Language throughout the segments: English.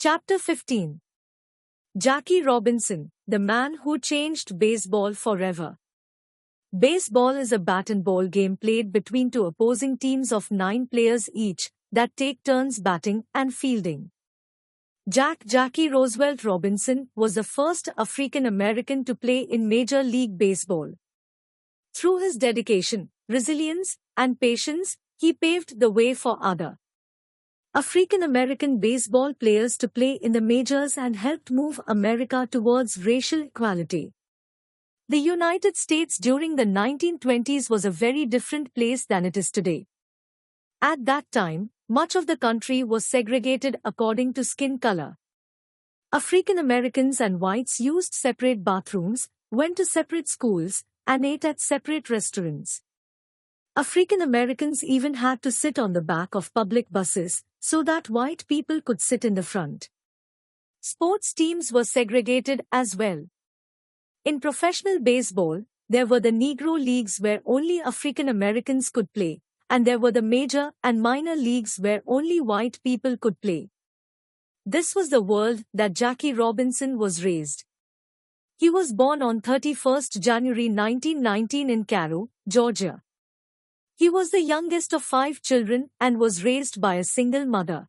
Chapter 15. Jackie Robinson, the man who changed baseball forever. Baseball is a bat and ball game played between two opposing teams of 9 players each that take turns batting and fielding. Jackie Roosevelt Robinson was the first African American to play in Major League Baseball. Through his dedication, resilience, and patience, he paved the way for other African American baseball players to play in the majors and helped move America towards racial equality. The United States during the 1920s was a very different place than it is today. At that time, much of the country was segregated according to skin color. African Americans and whites used separate bathrooms, went to separate schools, and ate at separate restaurants. African Americans even had to sit on the back of public buses, so that white people could sit in the front. Sports teams were segregated as well. In professional baseball, there were the Negro leagues where only African Americans could play, and there were the major and minor leagues where only white people could play. This was the world that Jackie Robinson was raised. He was born on 31st January 1919 in Cairo, Georgia. He was the youngest of 5 children and was raised by a single mother.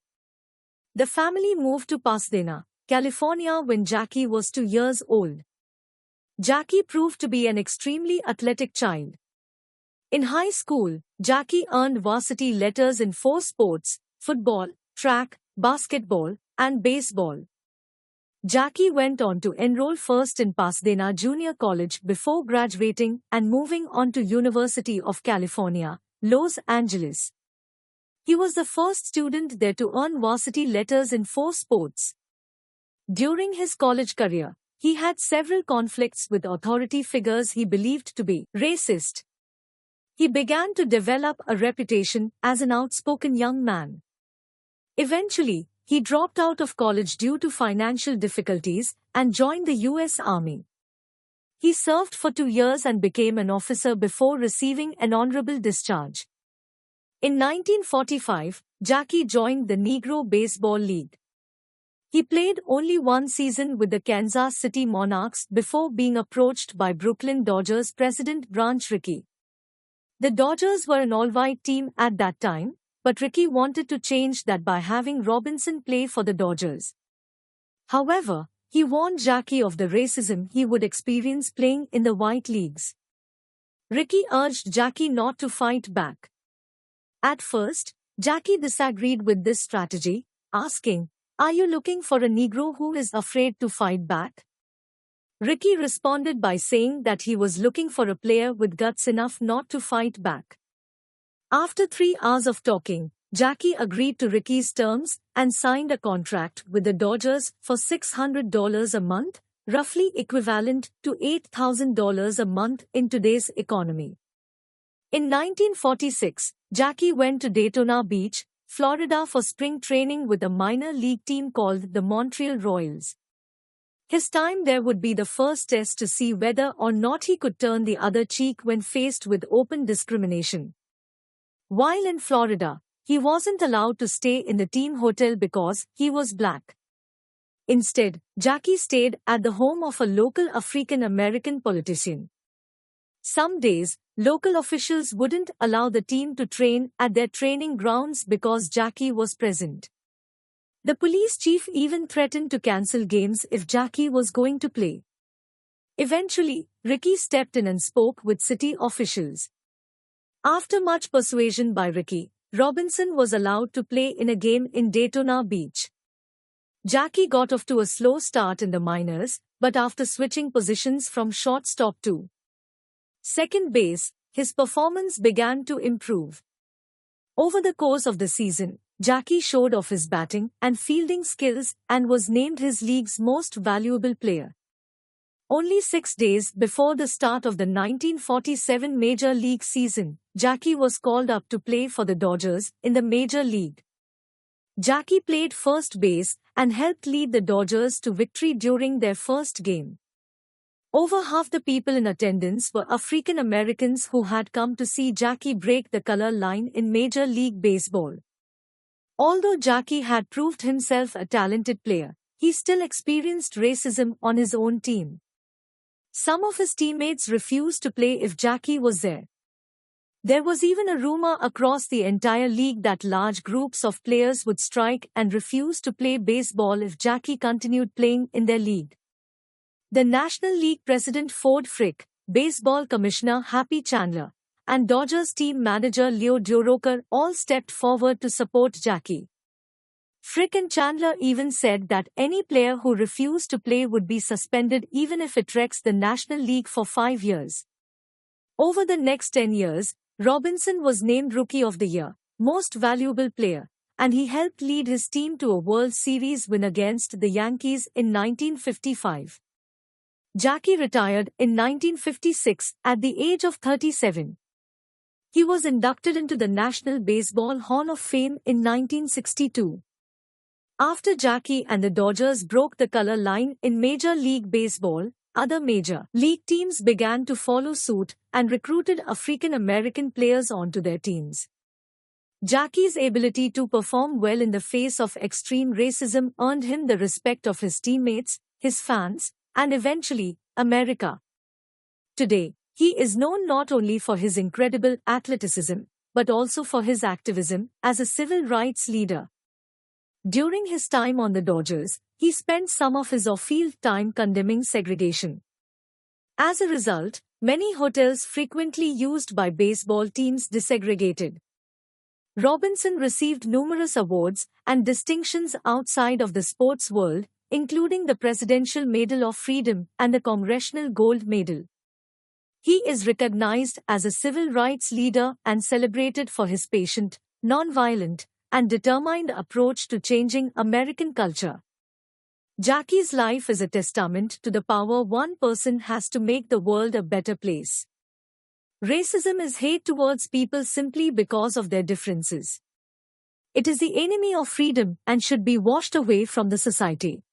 The family moved to Pasadena, California when Jackie was 2 years old. Jackie proved to be an extremely athletic child. In high school, Jackie earned varsity letters in 4 sports: football, track, basketball, and baseball. Jackie went on to enroll first in Pasadena Junior College before graduating and moving on to University of California, Los Angeles. He was the first student there to earn varsity letters in 4 sports. During his college career, he had several conflicts with authority figures he believed to be racist. He began to develop a reputation as an outspoken young man. Eventually, he dropped out of college due to financial difficulties and joined the U.S. Army. He served for 2 years and became an officer before receiving an honorable discharge. In 1945, Jackie joined the Negro Baseball League. He played only 1 season with the Kansas City Monarchs before being approached by Brooklyn Dodgers president Branch Rickey. The Dodgers were an all-white team at that time, but Rickey wanted to change that by having Robinson play for the Dodgers. However, he warned Jackie of the racism he would experience playing in the white leagues. Rickey urged Jackie not to fight back. At first, Jackie disagreed with this strategy, asking, "Are you looking for a Negro who is afraid to fight back?" Rickey responded by saying that he was looking for a player with guts enough not to fight back. After 3 hours of talking, Jackie agreed to Rickey's terms and signed a contract with the Dodgers for $600 a month, roughly equivalent to $8,000 a month in today's economy. In 1946, Jackie went to Daytona Beach, Florida for spring training with a minor league team called the Montreal Royals. His time there would be the first test to see whether or not he could turn the other cheek when faced with open discrimination. While in Florida, he wasn't allowed to stay in the team hotel because he was black. Instead, Jackie stayed at the home of a local African American politician. Some days, local officials wouldn't allow the team to train at their training grounds because Jackie was present. The police chief even threatened to cancel games if Jackie was going to play. Eventually, Rickey stepped in and spoke with city officials. After much persuasion by Rickey, Robinson was allowed to play in a game in Daytona Beach. Jackie got off to a slow start in the minors, but after switching positions from shortstop to second base, his performance began to improve. Over the course of the season, Jackie showed off his batting and fielding skills and was named his league's most valuable player. Only 6 days before the start of the 1947 Major League season, Jackie was called up to play for the Dodgers in the Major League. Jackie played first base and helped lead the Dodgers to victory during their first game. Over half the people in attendance were African Americans who had come to see Jackie break the color line in Major League Baseball. Although Jackie had proved himself a talented player, he still experienced racism on his own team. Some of his teammates refused to play if Jackie was there. There was even a rumor across the entire league that large groups of players would strike and refuse to play baseball if Jackie continued playing in their league. The National League president Ford Frick, baseball commissioner Happy Chandler, and Dodgers team manager Leo Durocher all stepped forward to support Jackie. Frick and Chandler even said that any player who refused to play would be suspended even if it wrecks the National League for 5 years. Over the next 10 years, Robinson was named Rookie of the Year, Most Valuable Player, and he helped lead his team to a World Series win against the Yankees in 1955. Jackie retired in 1956 at the age of 37. He was inducted into the National Baseball Hall of Fame in 1962. After Jackie and the Dodgers broke the color line in Major League Baseball, other major league teams began to follow suit and recruited African American players onto their teams. Jackie's ability to perform well in the face of extreme racism earned him the respect of his teammates, his fans, and eventually, America. Today, he is known not only for his incredible athleticism, but also for his activism as a civil rights leader. During his time on the Dodgers, he spent some of his off-field time condemning segregation. As a result, many hotels frequently used by baseball teams desegregated. Robinson received numerous awards and distinctions outside of the sports world, including the Presidential Medal of Freedom and the Congressional Gold Medal. He is recognized as a civil rights leader and celebrated for his patient, nonviolent, and determined approach to changing American culture. Jackie's life is a testament to the power one person has to make the world a better place. Racism is hate towards people simply because of their differences. It is the enemy of freedom and should be washed away from the society.